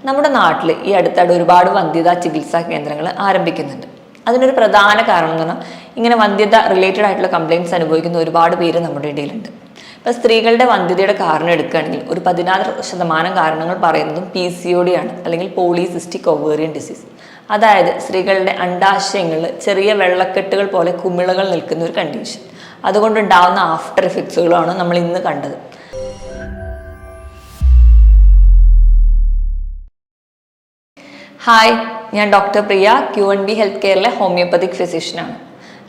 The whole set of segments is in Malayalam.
നമ്മുടെ നാട്ടിൽ ഈ അടുത്തായിട്ട് ഒരുപാട് വന്ധ്യതാ ചികിത്സാ കേന്ദ്രങ്ങൾ ആരംഭിക്കുന്നുണ്ട്. അതിനൊരു പ്രധാന കാരണം എന്ന് പറഞ്ഞാൽ ഇങ്ങനെ വന്ധ്യത റിലേറ്റഡ് ആയിട്ടുള്ള കംപ്ലയിൻറ്റ്സ് അനുഭവിക്കുന്ന ഒരുപാട് പേര് നമ്മുടെ ഇടയിലുണ്ട്. ഇപ്പോൾ സ്ത്രീകളുടെ വന്ധ്യതയുടെ കാരണം എടുക്കുകയാണെങ്കിൽ ഒരു 16% കാരണങ്ങൾ പറയുന്നതും PCOD ആണ്, അല്ലെങ്കിൽ പോളിസിസ്റ്റിക് ഒവേറിയൻ ഡിസീസ്. അതായത് സ്ത്രീകളുടെ അണ്ഡാശയങ്ങളിൽ ചെറിയ വെള്ളക്കെട്ടുകൾ പോലെ കുമിളകൾ നിൽക്കുന്ന ഒരു കണ്ടീഷൻ. അതുകൊണ്ടുണ്ടാവുന്ന ആഫ്റ്റർ എഫക്ട്സുകളാണ് നമ്മൾ ഇന്ന് കണ്ടത്. ഹായ്, ഞാൻ ഡോക്ടർ പ്രിയ, QNB ഹെൽത്ത് കെയറിലെ ഹോമിയോപ്പതിക് ഫിസിഷ്യനാണ്.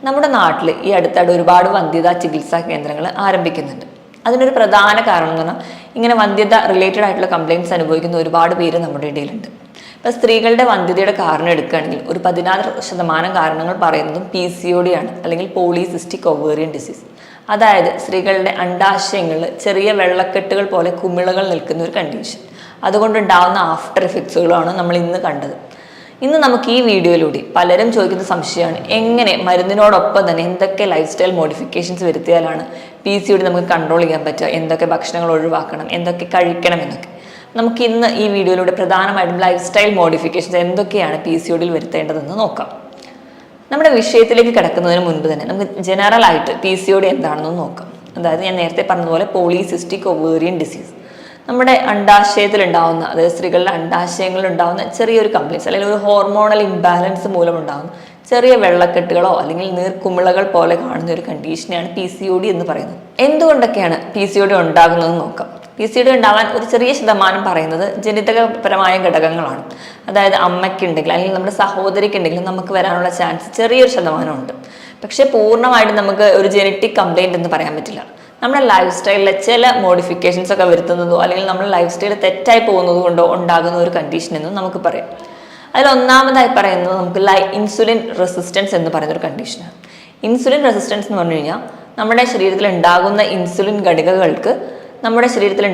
നമ്മുടെ നാട്ടിൽ ഈ അടുത്തായിട്ട് ഒരുപാട് വന്ധ്യതാ ചികിത്സാ കേന്ദ്രങ്ങൾ ആരംഭിക്കുന്നുണ്ട്. അതിനൊരു പ്രധാന കാരണം എന്ന് പറഞ്ഞാൽ ഇങ്ങനെ വന്ധ്യത റിലേറ്റഡ് ആയിട്ടുള്ള കംപ്ലയിൻറ്റ്സ് അനുഭവിക്കുന്ന ഒരുപാട് പേര് നമ്മുടെ ഇടയിലുണ്ട്. ഇപ്പോൾ സ്ത്രീകളുടെ വന്ധ്യതയുടെ കാരണം എടുക്കുകയാണെങ്കിൽ ഒരു 16% കാരണങ്ങൾ പറയുന്നതും PCOD ആണ്, അല്ലെങ്കിൽ പോളിസിസ്റ്റിക് ഒവേറിയൻ ഡിസീസ്. അതായത് സ്ത്രീകളുടെ അണ്ഡാശയങ്ങളിൽ ചെറിയ വെള്ളക്കെട്ടുകൾ പോലെ കുമിളകൾ നിൽക്കുന്ന ഒരു കണ്ടീഷൻ. അതുകൊണ്ടുണ്ടാവുന്ന ആഫ്റ്റർ എഫക്ട്സുകളാണ് നമ്മൾ ഇന്ന് കണ്ടത്. ഇന്ന് നമുക്ക് ഈ വീഡിയോയിലൂടെ പലരും ചോദിക്കുന്ന സംശയമാണ്, എങ്ങനെ മരുന്നിനോടൊപ്പം തന്നെ എന്തൊക്കെ ലൈഫ് സ്റ്റൈൽ മോഡിഫിക്കേഷൻസ് വരുത്തിയാലാണ് PCOD നമുക്ക് കൺട്രോൾ ചെയ്യാൻ പറ്റുക, എന്തൊക്കെ ഭക്ഷണങ്ങൾ ഒഴിവാക്കണം, എന്തൊക്കെ കഴിക്കണം എന്നൊക്കെ. നമുക്ക് ഇന്ന് ഈ വീഡിയോയിലൂടെ പ്രധാനമായിട്ടും ലൈഫ് സ്റ്റൈൽ മോഡിഫിക്കേഷൻസ് എന്തൊക്കെയാണ് PCODയിൽ വരുത്തേണ്ടതെന്ന് നോക്കാം. നമ്മുടെ വിഷയത്തിലേക്ക് കിടക്കുന്നതിന് മുൻപ് തന്നെ നമുക്ക് ജനറൽ ആയിട്ട് PCOD എന്താണെന്ന് നോക്കാം. അതായത് ഞാൻ നേരത്തെ പറഞ്ഞതുപോലെ പോളിസിസ്റ്റിക് ഒവേറിയൻ ഡിസീസ്, നമ്മുടെ അണ്ഡാശയത്തിൽ ഉണ്ടാവുന്ന, അതായത് സ്ത്രീകളുടെ അണ്ഡാശയങ്ങളിൽ ഉണ്ടാവുന്ന ചെറിയൊരു കംപ്ലയിൻസ് അല്ലെങ്കിൽ ഒരു ഹോർമോണൽ ഇംബാലൻസ് മൂലം ഉണ്ടാകുന്ന ചെറിയ വെള്ളക്കെട്ടുകളോ അല്ലെങ്കിൽ നീർക്കുമിളകൾ പോലെ കാണുന്ന ഒരു കണ്ടീഷനെയാണ് PCOD എന്ന് പറയുന്നത്. എന്തുകൊണ്ടൊക്കെയാണ് PCOD ഉണ്ടാകുന്നതെന്ന് നോക്കാം. PCOD ഉണ്ടാകാൻ ഒരു ചെറിയ ശതമാനം പറയുന്നത് ജനിതകപരമായ ഘടകങ്ങളാണ്. അതായത് അമ്മയ്ക്കുണ്ടെങ്കിൽ അല്ലെങ്കിൽ നമ്മുടെ സഹോദരിക്കുണ്ടെങ്കിലും നമുക്ക് വരാനുള്ള ചാൻസ് ചെറിയൊരു ശതമാനമുണ്ട്. പക്ഷെ പൂർണ്ണമായിട്ടും നമുക്ക് ഒരു ജനറ്റിക് കംപ്ലയിൻറ്റ് എന്ന് പറയാൻ പറ്റില്ല. നമ്മുടെ ലൈഫ് സ്റ്റൈലിലെ ചില മോഡിഫിക്കേഷൻസ് ഒക്കെ വരുത്തുന്നതോ അല്ലെങ്കിൽ നമ്മുടെ ലൈഫ് സ്റ്റൈൽ തെറ്റായി പോകുന്നത് കൊണ്ടോ ഉണ്ടാകുന്ന ഒരു കണ്ടീഷൻ എന്നും നമുക്ക് പറയാം. അതിൽ ഒന്നാമതായി പറയുന്നത് നമുക്ക് ഇൻസുലിൻ റെസിസ്റ്റൻസ് എന്ന് പറയുന്ന ഒരു കണ്ടീഷനാണ്. ഇൻസുലിൻ റെസിസ്റ്റൻസ് എന്ന് പറഞ്ഞു കഴിഞ്ഞാൽ നമ്മുടെ ശരീരത്തിൽ ഉണ്ടാകുന്ന ഇൻസുലിൻ ഘടികകൾക്ക് നമ്മുടെ ശരീരത്തിൽ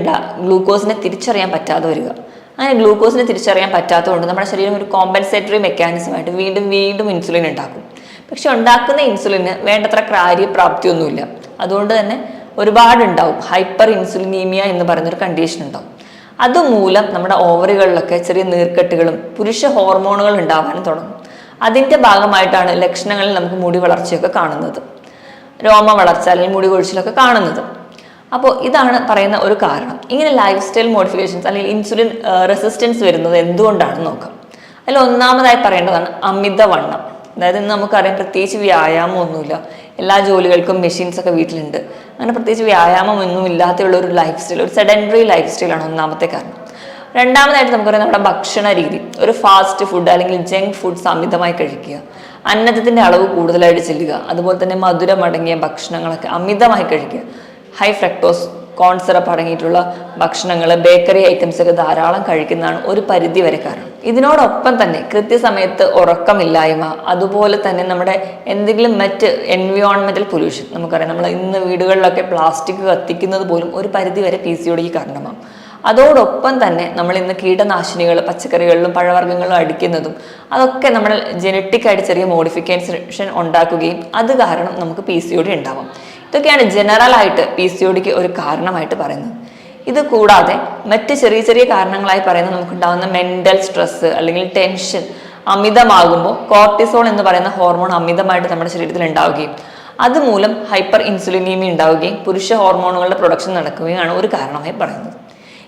ഗ്ലൂക്കോസിനെ തിരിച്ചറിയാൻ പറ്റാതെ വരിക. അങ്ങനെ ഗ്ലൂക്കോസിനെ തിരിച്ചറിയാൻ പറ്റാത്തതുകൊണ്ട് നമ്മുടെ ശരീരം ഒരു കോമ്പൻസേറ്ററി മെക്കാനിസമായിട്ട് വീണ്ടും ഇൻസുലിൻ ഉണ്ടാക്കും. പക്ഷെ ഉണ്ടാക്കുന്ന ഇൻസുലിന് വേണ്ടത്ര കാര്യപ്രാപ്തിയൊന്നുമില്ല. അതുകൊണ്ട് തന്നെ ഒരുപാടുണ്ടാവും ഹൈപ്പർ ഇൻസുലിനീമിയ എന്ന് പറയുന്നൊരു കണ്ടീഷൻ ഉണ്ടാവും. അതുമൂലം നമ്മുടെ ഓവറികളിലൊക്കെ ചെറിയ നീർക്കെട്ടുകളും പുരുഷ ഹോർമോണുകൾ ഉണ്ടാവാനും തുടങ്ങും. അതിൻ്റെ ഭാഗമായിട്ടാണ് ലക്ഷണങ്ങളിൽ നമുക്ക് മുടി വളർച്ചയൊക്കെ കാണുന്നത്, രോമ വളർച്ച അല്ലെങ്കിൽ മുടി കൊഴിച്ചിലൊക്കെ കാണുന്നത്. അപ്പോൾ ഇതാണ് പറയുന്ന ഒരു കാരണം. ഇങ്ങനെ ലൈഫ് സ്റ്റൈൽ മോഡിഫിക്കേഷൻസ് അല്ലെങ്കിൽ ഇൻസുലിൻ റെസിസ്റ്റൻസ് വരുന്നത് എന്തുകൊണ്ടാണെന്ന് നോക്കാം. അതിൽ ഒന്നാമതായി പറയേണ്ടതാണ് അമിതവണ്ണം. അതായത് ഇന്ന് നമുക്കറിയാം, പ്രത്യേകിച്ച് വ്യായാമമൊന്നുമില്ല, എല്ലാ ജോലികൾക്കും മെഷീൻസ് ഒക്കെ വീട്ടിലുണ്ട്. അങ്ങനെ പ്രത്യേകിച്ച് വ്യായാമമൊന്നും ഇല്ലാത്തുള്ള ഒരു ലൈഫ് സ്റ്റൈൽ, ഒരു സെഡൻറ്ററി ലൈഫ് സ്റ്റൈലാണ് ഒന്നാമത്തെ കാരണം. രണ്ടാമതായിട്ട് നമുക്കറിയാം, നമ്മുടെ ഭക്ഷണ രീതി, ഒരു ഫാസ്റ്റ് ഫുഡ് അല്ലെങ്കിൽ ജങ്ക് ഫുഡ്സ് അമിതമായി കഴിക്കുക, അന്നജത്തിൻ്റെ അളവ് കൂടുതലായിട്ട് ചെല്ലുക, അതുപോലെ തന്നെ മധുരമടങ്ങിയ ഭക്ഷണങ്ങളൊക്കെ അമിതമായി കഴിക്കുക, ഹൈ ഫ്രക്ടോസ് കോൺ സിറപ്പ് അടങ്ങിയിട്ടുള്ള ഭക്ഷണങ്ങൾ, ബേക്കറി ഐറ്റംസ് ഒക്കെ ധാരാളം കഴിക്കുന്നതാണ് ഒരു പരിധി വരെ കാരണം. ഇതിനോടൊപ്പം തന്നെ കൃത്യസമയത്ത് ഉറക്കമില്ലായ്മ, അതുപോലെ തന്നെ നമ്മുടെ എന്തെങ്കിലും മറ്റ് എൻവയോൺമെന്റൽ പൊല്യൂഷൻ, നമുക്കറിയാം നമ്മൾ ഇന്ന് വീടുകളിലൊക്കെ പ്ലാസ്റ്റിക് കത്തിക്കുന്നത് പോലും ഒരു പരിധി വരെ PCOD കാരണമാകും. അതോടൊപ്പം തന്നെ നമ്മൾ ഇന്ന് കീടനാശിനികൾ പച്ചക്കറികളിലും പഴവർഗ്ഗങ്ങളിലും അടിക്കുന്നതും അതൊക്കെ നമ്മൾ ജനറ്റിക്കായിട്ട് ചെറിയ മോഡിഫിക്കേഷൻ ഉണ്ടാക്കുകയും അത് കാരണം നമുക്ക് PCOD ഉണ്ടാവാം. ഇതൊക്കെയാണ് ജനറലായിട്ട് PCODക്ക് ഒരു കാരണമായിട്ട് പറയുന്നത്. ഇത് കൂടാതെ മറ്റ് ചെറിയ കാരണങ്ങളായി പറയുന്നത് നമുക്കുണ്ടാകുന്ന മെന്റൽ സ്ട്രെസ് അല്ലെങ്കിൽ ടെൻഷൻ അമിതമാകുമ്പോൾ കോർട്ടിസോൾ എന്ന് പറയുന്ന ഹോർമോൺ അമിതമായിട്ട് നമ്മുടെ ശരീരത്തിൽ ഉണ്ടാവുകയും അതുമൂലം ഹൈപ്പർ ഇൻസുലിനീമി ഉണ്ടാവുകയും പുരുഷ ഹോർമോണുകളുടെ പ്രൊഡക്ഷൻ നടക്കുകയാണ് ഒരു കാരണമായി പറയുന്നത്.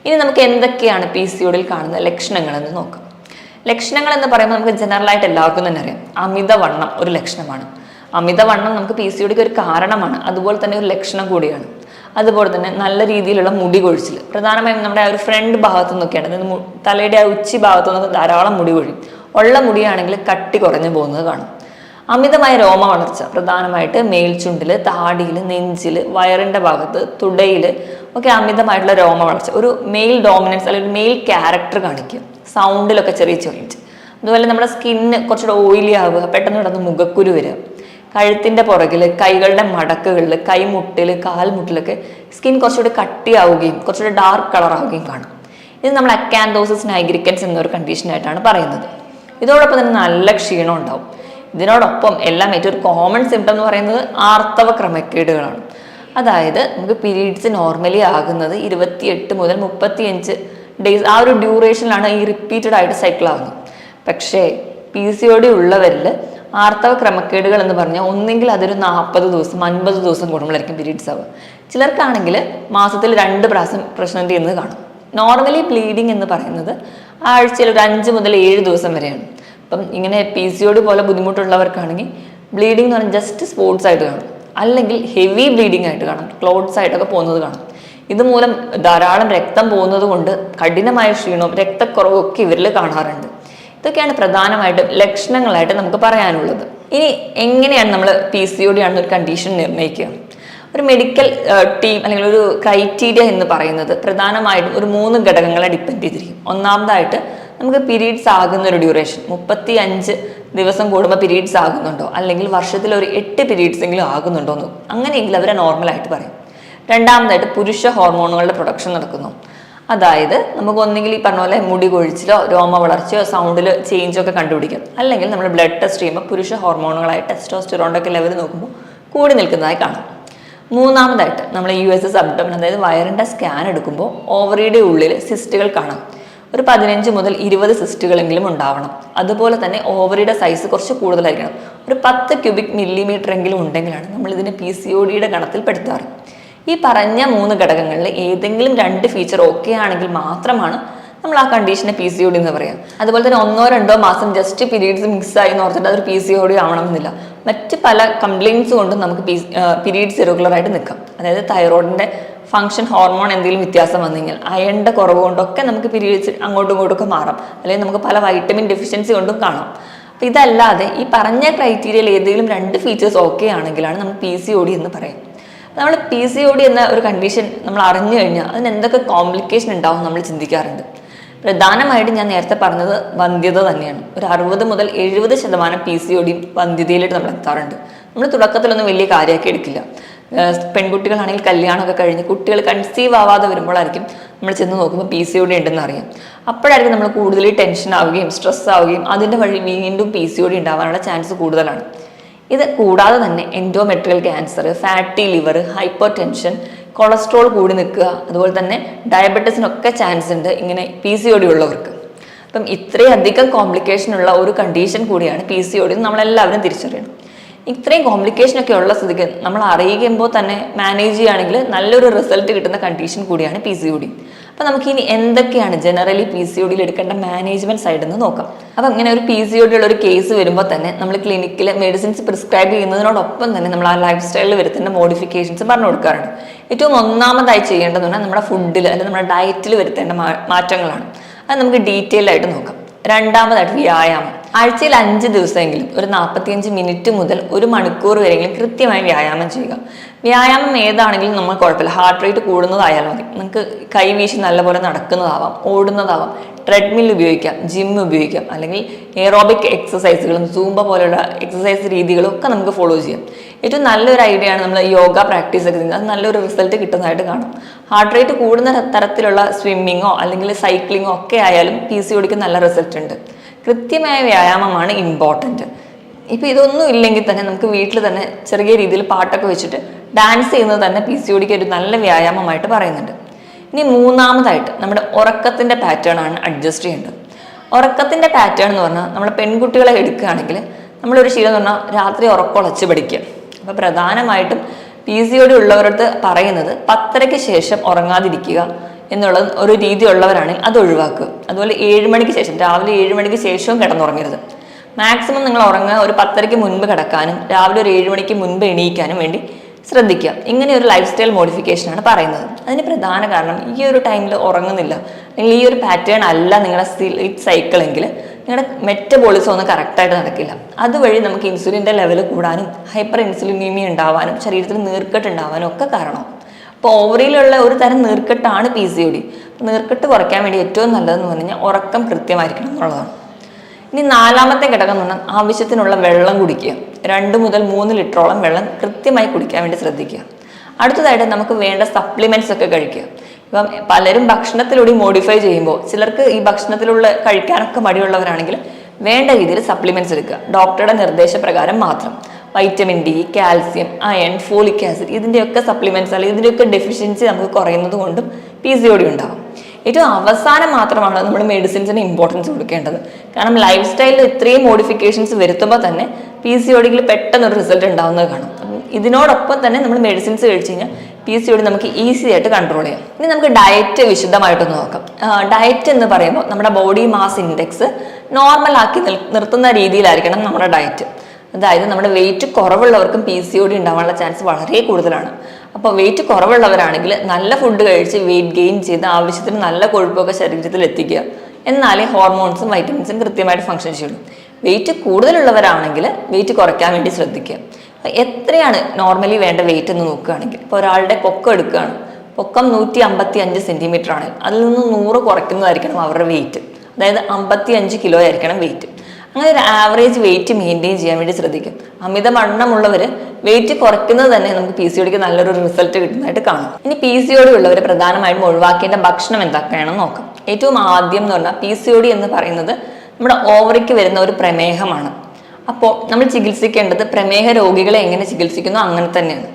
ഇനി നമുക്ക് എന്തൊക്കെയാണ് PCODയിൽ കാണുന്ന ലക്ഷണങ്ങൾ എന്ന് നോക്കാം. ലക്ഷണങ്ങൾ എന്ന് പറയുമ്പോൾ നമുക്ക് ജനറലായിട്ട് എല്ലാവർക്കും തന്നെ അറിയാം, അമിതവണ്ണം ഒരു ലക്ഷണമാണ്. അമിതവണ്ണം നമുക്ക് PCODക്ക് ഒരു കാരണമാണ്, അതുപോലെ തന്നെ ഒരു ലക്ഷണം കൂടിയാണ്. അതുപോലെ തന്നെ നല്ല രീതിയിലുള്ള മുടി കൊഴിച്ചിൽ, പ്രധാനമായും നമ്മുടെ ആ ഒരു ഫ്രണ്ട് ഭാഗത്തു നിന്നൊക്കെയാണ്, അതായത് തലയുടെ ആ ഉച്ചി ഭാഗത്തു നിന്നൊക്കെ ധാരാളം മുടി കൊഴിയും. ഉള്ള മുടിയാണെങ്കിൽ കട്ടി കുറഞ്ഞു പോകുന്നത് കാണും. അമിതമായ രോമ വളർച്ച, പ്രധാനമായിട്ട് മേൽചുണ്ടിൽ, താടിയിൽ, നെഞ്ചിൽ, വയറിൻ്റെ ഭാഗത്ത്, തുടയിൽ ഒക്കെ അമിതമായിട്ടുള്ള രോമ വളർച്ച, ഒരു മെയിൽ ഡോമിനൻസ് അല്ലെങ്കിൽ മെയിൽ ക്യാരക്ടർ കാണിക്കുക. സൗണ്ടിലൊക്കെ ചെറിയ ചേഞ്ച്. അതുപോലെ നമ്മുടെ സ്കിന്ന് കുറച്ചുകൂടെ ഓയിലി ആവുക, പെട്ടെന്ന് കിടന്ന് മുഖക്കുരു വരിക. കഴുത്തിൻ്റെ പുറകിൽ, കൈകളുടെ മടക്കുകളിൽ, കൈമുട്ടിൽ, കാൽമുട്ടിലൊക്കെ സ്കിൻ കുറച്ചുകൂടി കട്ടിയാവുകയും കുറച്ചുകൂടി ഡാർക്ക് കളറാവുകയും കാണും. ഇത് നമ്മൾ അക്കാന്തോസിസ് നൈഗ്രിക്കൻസ് എന്നൊരു കണ്ടീഷനായിട്ടാണ് പറയുന്നത്. ഇതോടൊപ്പം തന്നെ നല്ല ക്ഷീണം ഉണ്ടാവും. ഇതിനോടൊപ്പം എല്ലാം ഏറ്റവും കോമൺ സിംറ്റം എന്ന് പറയുന്നത് ആർത്തവ ക്രമക്കേടുകളാണ്. അതായത് നമുക്ക് പീരീഡ്സ് നോർമലി ആകുന്നത് 28 മുതൽ 35 ഡേയ്സ്, ആ ഒരു ഡ്യൂറേഷനിലാണ് ഈ റിപ്പീറ്റഡ് ആയിട്ട് സൈക്കിൾ ആവുന്നത്. പക്ഷേ PCOD ഉള്ളവരിൽ ആർത്തവ ക്രമക്കേടുകൾ എന്ന് പറഞ്ഞാൽ ഒന്നെങ്കിൽ അതൊരു 40 ദിവസം 50 ദിവസം കൂടുമ്പോഴായിരിക്കും പീരീഡ്സ് ആവുക. ചിലർക്കാണെങ്കിൽ മാസത്തിൽ 2 പ്രാവശ്യം പ്രശ്നം ചെയ്യുന്നത് കാണും. നോർമലി ബ്ലീഡിങ് എന്ന് പറയുന്നത് ആഴ്ചയിൽ ഒരു 5 മുതൽ 7 ദിവസം വരെയാണ്. അപ്പം ഇങ്ങനെ PCOD പോലെ ബുദ്ധിമുട്ടുള്ളവർക്കാണെങ്കിൽ ബ്ലീഡിംഗ് എന്ന് പറഞ്ഞാൽ ജസ്റ്റ് സ്പോട്സ് ആയിട്ട് കാണും, അല്ലെങ്കിൽ ഹെവി ബ്ലീഡിംഗ് ആയിട്ട് കാണും, ക്ലോട്ട്സ് ആയിട്ടൊക്കെ പോകുന്നത് കാണും. ഇതുമൂലം ധാരാളം രക്തം പോകുന്നത് കൊണ്ട് കഠിനമായ ക്ഷീണവും രക്തക്കുറവും ഒക്കെ ഇവരിൽ കാണാറുണ്ട്. ഇതൊക്കെയാണ് പ്രധാനമായിട്ടും ലക്ഷണങ്ങളായിട്ട് നമുക്ക് പറയാനുള്ളത്. ഇനി എങ്ങനെയാണ് നമ്മൾ PCOD ആണെന്ന് ഒരു കണ്ടീഷൻ നിർണ്ണയിക്കുക? ഒരു മെഡിക്കൽ ടീം അല്ലെങ്കിൽ ഒരു ക്രൈറ്റീരിയ എന്ന് പറയുന്നത് പ്രധാനമായിട്ടും ഒരു 3 ഘടകങ്ങളെ ഡിപ്പെൻഡ് ചെയ്തിരിക്കും. ഒന്നാമതായിട്ട് നമുക്ക് പീരീഡ്സ് ആകുന്ന ഒരു ഡ്യൂറേഷൻ, 35 ദിവസം കൂടുമ്പോൾ പീരീഡ്സ് ആകുന്നുണ്ടോ, അല്ലെങ്കിൽ വർഷത്തിൽ ഒരു 8 പീരീഡ്സ് എങ്കിലും ആകുന്നുണ്ടോ എന്ന്, അങ്ങനെയെങ്കിൽ അവരെ നോർമലായിട്ട് പറയും. രണ്ടാമതായിട്ട് പുരുഷ ഹോർമോണുകളുടെ പ്രൊഡക്ഷൻ നടക്കുന്നു. അതായത് നമുക്ക് ഒന്നെങ്കിൽ ഈ പറഞ്ഞ പോലെ മുടി കൊഴിച്ചിലോ രോമ വളർച്ചയോ സൗണ്ടിൽ ചേഞ്ചോ ഒക്കെ കണ്ടുപിടിക്കും, അല്ലെങ്കിൽ നമ്മൾ ബ്ലഡ് ടെസ്റ്റ് ചെയ്യുമ്പോൾ പുരുഷ ഹോർമോണുകളായ ടെസ്റ്റോസ്റ്റെറോണിൻ്റെ ഒക്കെ ലെവൽ നോക്കുമ്പോൾ കൂടി നിൽക്കുന്നതായി കാണാം. മൂന്നാമതായിട്ട് നമ്മൾ USS അബ്ഡോമൻ, അതായത് വയറിൻ്റെ സ്കാൻ എടുക്കുമ്പോൾ ഓവറിയുടെ ഉള്ളിൽ സിസ്റ്റുകൾ കാണാം. ഒരു 15 മുതൽ 20 സിസ്റ്റുകളെങ്കിലും ഉണ്ടാവണം. അതുപോലെ തന്നെ ഓവറിയുടെ സൈസ് കുറച്ച് കൂടുതലായിരിക്കണം. ഒരു 10 ക്യൂബിക് മില്ലിമീറ്റർ എങ്കിലും ഉണ്ടെങ്കിലാണ് നമ്മൾ ഇതിനെ PCODയുടെ ഗണത്തിൽ പെടുത്താറ്. ഈ പറഞ്ഞ 3 ഘടകങ്ങളിൽ ഏതെങ്കിലും 2 ഫീച്ചർ ഓക്കെ ആണെങ്കിൽ മാത്രമാണ് നമ്മൾ ആ കണ്ടീഷനെ PCOD എന്ന് പറയാം. അതുപോലെ തന്നെ 1-2 മാസം ജസ്റ്റ് പീരീഡ്സ് മിക്സായി എന്ന് ഓർത്തിട്ട് അതൊരു PCOD ആവണമെന്നില്ല. മറ്റ് പല കംപ്ലയിൻസ് കൊണ്ടും നമുക്ക് പീരീഡ്സ് ഇറഗുലർ ആയിട്ട് നിൽക്കാം. അതായത് തൈറോയിഡിൻ്റെ ഫംഗ്ഷൻ ഹോർമോൺ എന്തെങ്കിലും വ്യത്യാസം വന്നെങ്കിൽ, അയണിൻ്റെ കുറവ് കൊണ്ടൊക്കെ നമുക്ക് പീരീഡ്സ് അങ്ങോട്ടും ഇങ്ങോട്ടൊക്കെ മാറാം, അല്ലെങ്കിൽ നമുക്ക് പല വൈറ്റമിൻ ഡെഫിഷ്യൻസി കൊണ്ടും കാണാം. അപ്പോൾ ഇതല്ലാതെ ഈ പറഞ്ഞ ക്രൈറ്റീരിയയിൽ ഏതെങ്കിലും 2 ഫീച്ചേഴ്സ് ഓക്കെ ആണെങ്കിലാണ് നമ്മൾ PCOD എന്ന് പറയും. നമ്മൾ PCOD എന്ന ഒരു കണ്ടീഷൻ നമ്മൾ അറിഞ്ഞു കഴിഞ്ഞാൽ അതിന് എന്തൊക്കെ കോംപ്ലിക്കേഷൻ ഉണ്ടാവും നമ്മൾ ചിന്തിക്കാറുണ്ട്. പ്രധാനമായിട്ടും ഞാൻ നേരത്തെ പറഞ്ഞത് വന്ധ്യത തന്നെയാണ്. ഒരു 60 മുതൽ 70% PCOD വന്ധ്യതയിലേക്ക് നമ്മൾ എത്താറുണ്ട്. നമ്മൾ തുടക്കത്തിലൊന്നും വലിയ കാര്യമാക്കി എടുക്കില്ല. പെൺകുട്ടികളാണെങ്കിൽ കല്യാണമൊക്കെ കഴിഞ്ഞ് കുട്ടികൾ കൺസീവ് ആവാതെ വരുമ്പോഴായിരിക്കും നമ്മൾ ചെന്ന് നോക്കുമ്പോൾ PCOD ഉണ്ടെന്ന് അറിയാം. അപ്പോഴായിരിക്കും നമ്മൾ കൂടുതൽ ടെൻഷൻ ആവുകയും സ്ട്രെസ് ആവുകയും അതിൻ്റെ വഴി വീണ്ടും PCOD ഉണ്ടാവാനുള്ള ചാൻസ് കൂടുതലാണ്. ഇത് കൂടാതെ തന്നെ endometrial cancer, fatty liver, hyper tension, cholesterol കൂടി നിൽക്കുക, അതുപോലെ തന്നെ ഡയബറ്റീസിനൊക്കെ ചാൻസ് ഉണ്ട് ഇങ്ങനെ PCOD ഉള്ളവർക്ക്. അപ്പം ഇത്രയധികം കോംപ്ലിക്കേഷൻ ഉള്ള ഒരു കണ്ടീഷൻ കൂടിയാണ് PCOD എന്ന് നമ്മളെല്ലാവരും തിരിച്ചറിയണം. ഇത്രയും കോംപ്ലിക്കേഷനൊക്കെ ഉള്ള സ്ഥിതിക്ക് നമ്മൾ അറിയിക്കുമ്പോൾ തന്നെ മാനേജ് ചെയ്യുകയാണെങ്കിൽ നല്ലൊരു റിസൾട്ട് കിട്ടുന്ന കണ്ടീഷൻ കൂടിയാണ് PCOD. അപ്പോൾ നമുക്ക് ഇനി എന്തൊക്കെയാണ് ജനറലി PCODയിൽ എടുക്കേണ്ട മാനേജ്മെന്റ് സൈഡിൽ നിന്ന് നോക്കാം. അപ്പം ഇങ്ങനെ ഒരു PCOD ഉള്ള ഒരു കേസ് വരുമ്പോൾ തന്നെ നമ്മൾ ക്ലിനിക്കിൽ മെഡിസിൻസ് പ്രിസ്ക്രൈബ് ചെയ്യുന്നതിനോടൊപ്പം തന്നെ നമ്മൾ ആ ലൈഫ് സ്റ്റൈലിൽ വരുത്തേണ്ട മോഡിഫിക്കേഷൻസ് പറഞ്ഞു കൊടുക്കാറുണ്ട്. ഏറ്റവും ഒന്നാമതായി ചെയ്യേണ്ടതെന്ന് പറഞ്ഞാൽ നമ്മുടെ ഫുഡിൽ അല്ലെങ്കിൽ നമ്മുടെ ഡയറ്റിൽ വരുത്തേണ്ട മാറ്റങ്ങളാണ്. അത് നമുക്ക് ഡീറ്റെയിൽ ആയിട്ട് നോക്കാം. രണ്ടാമതായിട്ട് വ്യായാമം. ആഴ്ചയിൽ 5 ദിവസമെങ്കിലും ഒരു 45 മിനിറ്റ് മുതൽ 1 മണിക്കൂർ വരെയെങ്കിലും കൃത്യമായി വ്യായാമം ചെയ്യുക. വ്യായാമം ഏതാണെങ്കിലും നമ്മൾ കുഴപ്പമില്ല, ഹാർട്ട് റേറ്റ് കൂടുന്നതായാലും മതി. നമുക്ക് കൈവീശി നല്ലപോലെ നടക്കുന്നതാവാം, ഓടുന്നതാവാം, ട്രെഡ്മിൽ ഉപയോഗിക്കാം, ജിം ഉപയോഗിക്കാം, അല്ലെങ്കിൽ എയറോബിക് എക്സസൈസുകളും സൂംബ പോലെയുള്ള എക്സസൈസ് രീതികളും ഒക്കെ നമുക്ക് ഫോളോ ചെയ്യാം. ഏറ്റവും നല്ലൊരു ഐഡിയ ആണ് നമ്മൾ യോഗ പ്രാക്ടീസ് ഒക്കെ ചെയ്യുന്നത്. അത് നല്ലൊരു റിസൾട്ട് കിട്ടുന്നതായിട്ട് കാണും. ഹാർട്ട് റേറ്റ് കൂടുന്ന തരത്തിലുള്ള സ്വിമ്മിങ്ങോ അല്ലെങ്കിൽ സൈക്ലിങ്ങോ ഒക്കെ ആയാലും PCODക്ക് നല്ല റിസൾട്ട് ഉണ്ട്. കൃത്യമായ വ്യായാമമാണ് ഇമ്പോർട്ടൻറ്റ്. ഇപ്പോൾ ഇതൊന്നും ഇല്ലെങ്കിൽ തന്നെ നമുക്ക് വീട്ടിൽ തന്നെ ചെറിയ രീതിയിൽ പാട്ടൊക്കെ വെച്ചിട്ട് ഡാൻസ് ചെയ്യുന്നത് തന്നെ PCODക്ക് ഒരു നല്ല വ്യായാമമായിട്ട് പറയുന്നുണ്ട്. ഇനി മൂന്നാമതായിട്ട് നമ്മുടെ ഉറക്കത്തിൻ്റെ പാറ്റേൺ ആണ് അഡ്ജസ്റ്റ് ചെയ്യേണ്ടത്. ഉറക്കത്തിൻ്റെ പാറ്റേൺ എന്ന് പറഞ്ഞാൽ നമ്മൾ പെൺകുട്ടികളെ എടുക്കുകയാണെങ്കിൽ നമ്മളൊരു ശീലം എന്ന് പറഞ്ഞാൽ രാത്രി ഉറക്കമുളച്ച് പഠിക്കുക. അപ്പോൾ പ്രധാനമായിട്ടും PCOD ഉള്ളവരടുത്ത് പറയുന്നത് 10:30 ശേഷം ഉറങ്ങാതിരിക്കുക എന്നുള്ളത് ഒരു രീതി ഉള്ളവരാണെങ്കിൽ അത് ഒഴിവാക്കുക. അതുപോലെ 7 മണിക്ക് ശേഷം, രാവിലെ 7 മണിക്ക് ശേഷവും കിടന്നുറങ്ങരുത്. മാക്സിമം നിങ്ങൾ ഉറങ്ങുക ഒരു 10:30 മുൻപ് കിടക്കാനും രാവിലെ ഒരു 7 മണിക്ക് മുൻപ് എണീക്കാനും വേണ്ടി ശ്രദ്ധിക്കുക. ഇങ്ങനെ ഒരു ലൈഫ് സ്റ്റൈൽ മോഡിഫിക്കേഷനാണ് പറയുന്നത്. അതിന് പ്രധാന കാരണം ഈ ഒരു ടൈമിൽ ഉറങ്ങുന്നില്ല അല്ലെങ്കിൽ ഈ ഒരു പാറ്റേൺ അല്ല നിങ്ങളുടെ സ്ലീപ്പ് സൈക്കിൾ എങ്കിൽ നിങ്ങളുടെ മെറ്റബോളിസം ഒന്നും കറക്റ്റായിട്ട് നടക്കില്ല. അതുവഴി നമുക്ക് ഇൻസുലിൻ്റെ ലെവൽ കൂടാനും ഹൈപ്പർ ഇൻസുലിനീമിയ ഉണ്ടാവാനും ശരീരത്തിൽ നീർക്കെട്ട് ഉണ്ടാവാനും ഒക്കെ കാരണമാവും. അപ്പോൾ ഓവറിയിലുള്ള ഒരു തരം നീർക്കെട്ടാണ് PCOD. നീർക്കെട്ട് കുറയ്ക്കാൻ വേണ്ടി ഏറ്റവും നല്ലതെന്ന് പറഞ്ഞു കഴിഞ്ഞാൽ ഉറക്കം കൃത്യമായിരിക്കണം എന്നുള്ളതാണ്. ഇനി നാലാമത്തെ ഘടകം എന്ന് പറഞ്ഞാൽ ആവശ്യത്തിനുള്ള വെള്ളം കുടിക്കുക. 2 മുതൽ 3 ലിറ്ററോളം വെള്ളം കൃത്യമായി കുടിക്കാൻ വേണ്ടി ശ്രദ്ധിക്കുക. അടുത്തതായിട്ട് നമുക്ക് വേണ്ട സപ്ലിമെന്റ്സ് ഒക്കെ കഴിക്കുക. ഇപ്പം പലരും ഭക്ഷണത്തിലൂടെ മോഡിഫൈ ചെയ്യുമ്പോൾ ചിലർക്ക് ഈ ഭക്ഷണത്തിലുള്ള കഴിക്കാനൊക്കെ മടിയുള്ളവരാണെങ്കിൽ വേണ്ട രീതിയിൽ സപ്ലിമെന്റ്സ് എടുക്കുക, ഡോക്ടറുടെ നിർദ്ദേശപ്രകാരം മാത്രം. Vitamin D, calcium, iron, folic acid ഇതിൻ്റെയൊക്കെ സപ്ലിമെന്റ്സ് അല്ലെങ്കിൽ ഇതിൻ്റെയൊക്കെ ഡെഫിഷ്യൻസി നമുക്ക് കുറയുന്നത് കൊണ്ടും PCOD ഉണ്ടാകും. ഏറ്റവും അവസാനം മാത്രമാണ് നമ്മൾ മെഡിസിൻസിന് ഇമ്പോർട്ടൻസ് കൊടുക്കേണ്ടത്. കാരണം ലൈഫ് സ്റ്റൈലിൽ ഇത്രയും മോഡിഫിക്കേഷൻസ് വരുത്തുമ്പോൾ തന്നെ PCODയിൽ പെട്ടെന്നൊരു റിസൾട്ട് ഉണ്ടാവുന്നത് കാണും. അപ്പം ഇതിനോടൊപ്പം തന്നെ നമ്മൾ മെഡിസിൻസ് കഴിച്ചു കഴിഞ്ഞാൽ PCOD നമുക്ക് ഈസി ആയിട്ട് കൺട്രോൾ ചെയ്യാം. ഇനി നമുക്ക് ഡയറ്റ് വിശദമായിട്ടൊന്ന് നോക്കാം. ഡയറ്റ് എന്ന് പറയുമ്പോൾ നമ്മുടെ ബോഡി മാസ് ഇൻഡെക്സ് നോർമൽ ആക്കി നിർത്തുന്ന രീതിയിലായിരിക്കണം നമ്മുടെ ഡയറ്റ്. അതായത് നമ്മുടെ വെയിറ്റ് കുറവുള്ളവർക്കും PCOD ഉണ്ടാവാനുള്ള ചാൻസ് വളരെ കൂടുതലാണ്. അപ്പോൾ വെയിറ്റ് കുറവുള്ളവരാണെങ്കിൽ നല്ല ഫുഡ് കഴിച്ച് വെയിറ്റ് ഗെയിൻ ചെയ്ത് ആവശ്യത്തിന് നല്ല കൊഴുപ്പൊക്കെ ശരീരത്തിൽ എത്തിക്കുക. എന്നാലേ ഹോർമോൺസും വൈറ്റമിൻസും കൃത്യമായിട്ട് ഫങ്ഷൻ ചെയ്യുള്ളൂ. വെയിറ്റ് കൂടുതലുള്ളവരാണെങ്കിൽ വെയിറ്റ് കുറയ്ക്കാൻ വേണ്ടി ശ്രദ്ധിക്കുക. എത്രയാണ് നോർമലി വേണ്ട വെയിറ്റ് എന്ന് നോക്കുകയാണെങ്കിൽ, ഇപ്പോൾ ഒരാളുടെ പൊക്കം എടുക്കുകയാണ്, പൊക്കം 155 സെൻറ്റിമീറ്റർ ആണ്, അതിൽ നിന്ന് 100 കുറയ്ക്കുന്നതായിരിക്കണം അവരുടെ വെയിറ്റ്. അതായത് 55 കിലോ ആയിരിക്കണം വെയിറ്റ്. അങ്ങനെ ഒരു ആവറേജ് വെയിറ്റ് മെയിൻറ്റെയിൻ ചെയ്യാൻ വേണ്ടി ശ്രദ്ധിക്കും. അമിതവണ്ണമുള്ളവർ വെയിറ്റ് കുറയ്ക്കുന്നത് തന്നെ നമുക്ക് PCODക്ക് നല്ലൊരു റിസൾട്ട് കിട്ടുന്നതായിട്ട് കാണാം. ഇനി PCOD ഉള്ളവർ പ്രധാനമായിട്ടും ഒഴിവാക്കേണ്ട ഭക്ഷണം എന്തൊക്കെയാണെന്ന് നോക്കാം. ഏറ്റവും ആദ്യം എന്ന് പറഞ്ഞാൽ PCOD എന്ന് പറയുന്നത് നമ്മുടെ ഓവറിക്ക് വരുന്ന ഒരു പ്രമേഹമാണ്. അപ്പോൾ നമ്മൾ ചികിത്സിക്കേണ്ടത് പ്രമേഹ രോഗികളെ എങ്ങനെ ചികിത്സിക്കുന്നു അങ്ങനെ തന്നെയാണ്.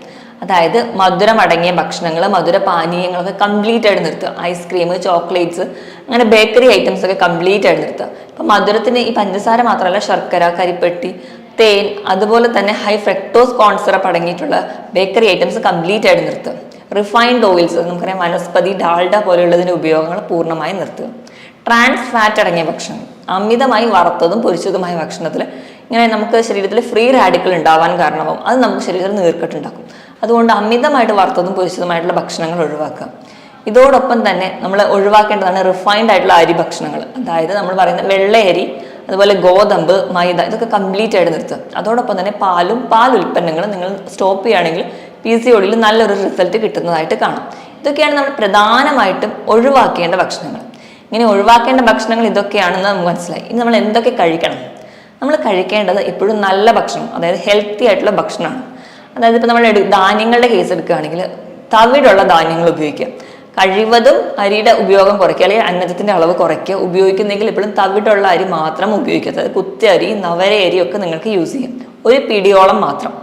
അതായത് മധുരം അടങ്ങിയ ഭക്ഷണങ്ങൾ, മധുര പാനീയങ്ങളൊക്കെ കംപ്ലീറ്റ് ആയിട്ട് നിർത്തുക. ഐസ്ക്രീം, ചോക്ലേറ്റ്സ്, അങ്ങനെ ബേക്കറി ഐറ്റംസ് ഒക്കെ കംപ്ലീറ്റ് ആയിട്ട് നിർത്തുക. ഇപ്പം മധുരത്തിന് ഈ പഞ്ചസാര മാത്രമല്ല, ശർക്കര, കരിപ്പെട്ടി, തേൻ, അതുപോലെ തന്നെ ഹൈ ഫ്രക്ടോസ് കോൺ സിറപ്പ് അടങ്ങിയിട്ടുള്ള ബേക്കറി ഐറ്റംസ് കംപ്ലീറ്റ് ആയിട്ട് നിർത്തുക. റിഫൈൻഡ് ഓയിൽസ്, നമുക്കറിയാം വനസ്പതി, ഡാൽഡ പോലെയുള്ളതിൻ്റെ ഉപയോഗങ്ങൾ പൂർണ്ണമായും നിർത്തുക. ട്രാൻസ് ഫാറ്റ് അടങ്ങിയ ഭക്ഷണം, അമിതമായി വറുത്തതും പൊരിച്ചതുമായ ഭക്ഷണത്തിൽ ഇങ്ങനെ നമുക്ക് ശരീരത്തിൽ ഫ്രീ റാഡിക്കൽ ഉണ്ടാവാൻ കാരണമാകും. അത് നമുക്ക് ശരീരത്തിൽ നീർക്കെട്ടുണ്ടാക്കും. അതുകൊണ്ട് അമിതമായിട്ട് വറുത്തതും പൊരിച്ചതുമായിട്ടുള്ള ഭക്ഷണങ്ങൾ ഒഴിവാക്കുക. ഇതോടൊപ്പം തന്നെ നമ്മൾ ഒഴിവാക്കേണ്ടതാണ് റിഫൈൻഡ് ആയിട്ടുള്ള അരി ഭക്ഷണങ്ങൾ. അതായത് നമ്മൾ പറയുന്ന വെള്ളയരി, അതുപോലെ ഗോതമ്പ്, മൈദ, ഇതൊക്കെ കംപ്ലീറ്റ് ആയിട്ട് നിർത്തുക. അതോടൊപ്പം തന്നെ പാൽ ഉൽപ്പന്നങ്ങളും നിങ്ങൾ സ്റ്റോപ്പ് ചെയ്യുകയാണെങ്കിൽ PCODയിൽ നല്ലൊരു റിസൾട്ട് കിട്ടുന്നതായിട്ട് കാണാം. ഇതൊക്കെയാണ് നമ്മൾ പ്രധാനമായിട്ടും ഒഴിവാക്കേണ്ട ഭക്ഷണങ്ങൾ. ഇങ്ങനെ ഒഴിവാക്കേണ്ട ഭക്ഷണങ്ങൾ ഇതൊക്കെയാണെന്ന് നമുക്ക് മനസ്സിലായി. ഇനി നമ്മൾ എന്തൊക്കെ കഴിക്കണം? നമ്മൾ കഴിക്കേണ്ടത് എപ്പോഴും നല്ല ഭക്ഷണം, അതായത് ഹെൽത്തി ആയിട്ടുള്ള ഭക്ഷണമാണ്. അതായത് ഇപ്പോൾ നമ്മൾ ധാന്യങ്ങളുടെ കേസ് എടുക്കുകയാണെങ്കിൽ തവിടുള്ള ധാന്യങ്ങൾ ഉപയോഗിക്കുക. കഴിവതും അരിയുടെ ഉപയോഗം കുറയ്ക്കുക, അല്ലെങ്കിൽ അന്നജത്തിൻ്റെ അളവ് കുറയ്ക്കുക. ഉപയോഗിക്കുന്നെങ്കിൽ എപ്പോഴും തവിടുള്ള അരി മാത്രം ഉപയോഗിക്കുക. അതായത് കുത്തരി, നവര അരി ഒക്കെ നിങ്ങൾക്ക് യൂസ് ചെയ്യാം. ഒരു പിടിയോളം മാത്രം.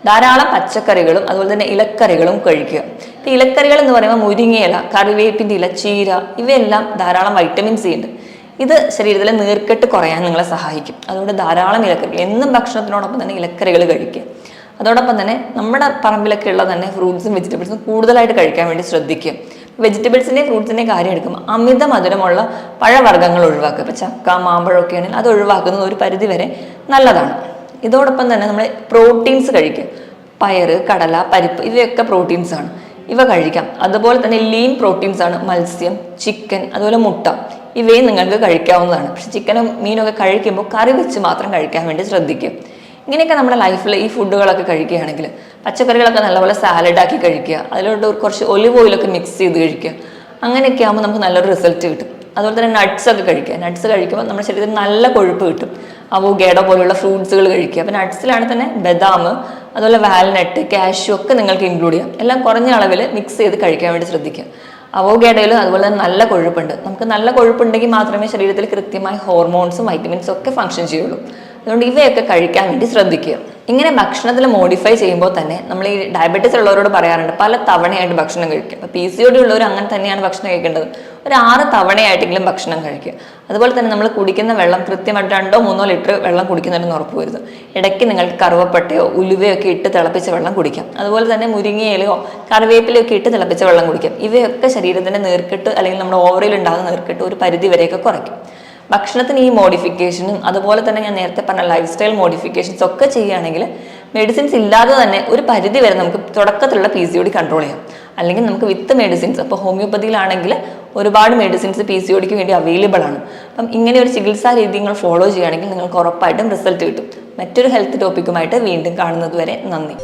ധാരാളം പച്ചക്കറികളും അതുപോലെ തന്നെ ഇലക്കറികളും കഴിക്കുക. ഇപ്പം ഇലക്കറികൾ എന്ന് പറയുമ്പോൾ മുരിങ്ങയില, കറിവേപ്പിൻ്റെ ഇല, ചീര, ഇവയെല്ലാം ധാരാളം വൈറ്റമിൻ സി ഉണ്ട്. ഇത് ശരീരത്തിലെ നീർക്കെട്ട് കുറയാൻ നിങ്ങളെ സഹായിക്കും. അതുകൊണ്ട് ധാരാളം ഇലക്കറികൾ, എന്നും ഭക്ഷണത്തിനോടൊപ്പം തന്നെ ഇലക്കറികൾ കഴിക്കുക. അതോടൊപ്പം തന്നെ നമ്മുടെ പറമ്പിലൊക്കെ ഉള്ള തന്നെ ഫ്രൂട്ട്സും വെജിറ്റബിൾസും കൂടുതലായിട്ട് കഴിക്കാൻ വേണ്ടി ശ്രദ്ധിക്കുക. വെജിറ്റബിൾസിൻ്റെയും ഫ്രൂട്ട്സിൻ്റെയും കാര്യം എടുക്കുമ്പോൾ അമിത മധുരമുള്ള പഴവർഗ്ഗങ്ങൾ ഒഴിവാക്കുക. ഇപ്പോൾ ചക്ക, മാമ്പഴമൊക്കെ ആണെങ്കിൽ അത് ഒഴിവാക്കുന്നത് ഒരു പരിധി വരെ നല്ലതാണ്. ഇതോടൊപ്പം തന്നെ നമ്മൾ പ്രോട്ടീൻസ് കഴിക്കുക. പയറ്, കടല, പരിപ്പ്, ഇവയൊക്കെ പ്രോട്ടീൻസ് ആണ്, ഇവ കഴിക്കാം. അതുപോലെ തന്നെ ലീൻ പ്രോട്ടീൻസ് ആണ് മത്സ്യം, ചിക്കൻ, അതുപോലെ മുട്ട, ഇവയും നിങ്ങൾക്ക് കഴിക്കാവുന്നതാണ്. പക്ഷെ ചിക്കനും മീനൊക്കെ കഴിക്കുമ്പോൾ കറി വെച്ച് മാത്രം കഴിക്കാൻ വേണ്ടി ശ്രദ്ധിക്കുക. ഇങ്ങനെയൊക്കെ നമ്മുടെ ലൈഫിൽ ഈ ഫുഡുകളൊക്കെ കഴിക്കുകയാണെങ്കിൽ, പച്ചക്കറികളൊക്കെ നല്ലപോലെ സാലഡാക്കി കഴിക്കുക, അതിലോട്ട് കുറച്ച് ഒലിവ് ഓയിലൊക്കെ മിക്സ് ചെയ്ത് കഴിക്കുക. അങ്ങനെയൊക്കെ ആകുമ്പോൾ നമുക്ക് നല്ലൊരു റിസൾട്ട് കിട്ടും. അതുപോലെ തന്നെ നട്ട്സ് ഒക്കെ കഴിക്കുക. നട്ട്സ് കഴിക്കുമ്പോൾ നമ്മുടെ ശരീരത്തിൽ നല്ല കൊഴുപ്പ് കിട്ടും. അവോക്കാഡോ പോലെയുള്ള ഫ്രൂട്ട്സുകൾ കഴിക്കുക. അപ്പോൾ നട്ട്സിലാണ് തന്നെ ബദാം, അതുപോലെ വാൽനട്ട്, കാഷ്യൂ ഒക്കെ നിങ്ങൾക്ക് ഇൻക്ലൂഡ് ചെയ്യാം. എല്ലാം കുറഞ്ഞ അളവിൽ മിക്സ് ചെയ്ത് കഴിക്കാൻ വേണ്ടി ശ്രദ്ധിക്കുക. അവോക്കാഡോയിൽ അതുപോലെ തന്നെ നല്ല കൊഴുപ്പുണ്ട്. നമുക്ക് നല്ല കൊഴുപ്പുണ്ടെങ്കിൽ മാത്രമേ ശരീരത്തിൽ കൃത്യമായി ഹോർമോൺസും വൈറ്റമിൻസും ഒക്കെ ഫങ്ഷൻ ചെയ്യുള്ളൂ. അതുകൊണ്ട് ഇവയൊക്കെ കഴിക്കാൻ വേണ്ടി ശ്രദ്ധിക്കുക. ഇങ്ങനെ ഭക്ഷണത്തിൽ മോഡിഫൈ ചെയ്യുമ്പോൾ തന്നെ നമ്മൾ ഈ ഡയബറ്റീസ് ഉള്ളവരോട് പറയാറുണ്ട് പല തവണയായിട്ട് ഭക്ഷണം കഴിക്കുക. അപ്പോൾ PCOD ഉള്ളവർ അങ്ങനെ തന്നെയാണ് ഭക്ഷണം കഴിക്കേണ്ടത്. ഒരു 6 തവണയായിട്ടെങ്കിലും ഭക്ഷണം കഴിക്കുക. അതുപോലെ തന്നെ നമ്മൾ കുടിക്കുന്ന വെള്ളം കൃത്യമായിട്ട് 2-3 ലിറ്റർ വെള്ളം കുടിക്കുന്നുണ്ടെന്ന് ഉറപ്പ് വരുത്. ഇടയ്ക്ക് നിങ്ങൾക്ക് കറുവപ്പട്ടയോ ഉലുവയോ ഒക്കെ ഇട്ട് തിളപ്പിച്ച വെള്ളം കുടിക്കാം. അതുപോലെ തന്നെ മുരിങ്ങയിലയോ കറിവേപ്പിലയോ ഒക്കെ ഇട്ട് തിളപ്പിച്ച വെള്ളം കുടിക്കാം. ഇവയൊക്കെ ശരീരത്തിൻ്റെ നീർക്കെട്ട് അല്ലെങ്കിൽ നമ്മുടെ ഓവറിൽ ഉണ്ടാകുന്ന നീർക്കെട്ട് ഒരു പരിധി വരെയൊക്കെ കുറയ്ക്കും. ഭക്ഷണത്തിന് ഈ മോഡിഫിക്കേഷനും അതുപോലെ തന്നെ ഞാൻ നേരത്തെ പറഞ്ഞ ലൈഫ് സ്റ്റൈൽ മോഡിഫിക്കേഷൻസ് ഒക്കെ ചെയ്യുകയാണെങ്കിൽ മെഡിസിൻസ് ഇല്ലാതെ തന്നെ ഒരു പരിധി വരെ നമുക്ക് തുടക്കത്തിലുള്ള PCOD കൺട്രോൾ ചെയ്യാം. അല്ലെങ്കിൽ നമുക്ക് വിത്ത് മെഡിസിൻസ്, അപ്പോൾ ഹോമിയോപ്പതിയിലാണെങ്കിൽ ഒരുപാട് മെഡിസിൻസ് PCODക്ക് വേണ്ടി അവൈലബിൾ ആണ്. അപ്പം ഇങ്ങനെ ഒരു ചികിത്സാ രീതി നിങ്ങൾ ഫോളോ ചെയ്യുകയാണെങ്കിൽ നിങ്ങൾക്ക് ഉറപ്പായിട്ടും റിസൾട്ട് കിട്ടും. മറ്റൊരു ഹെൽത്ത് ടോപ്പിക്കുമായിട്ട് വീണ്ടും കാണുന്നത് വരെ നന്ദി.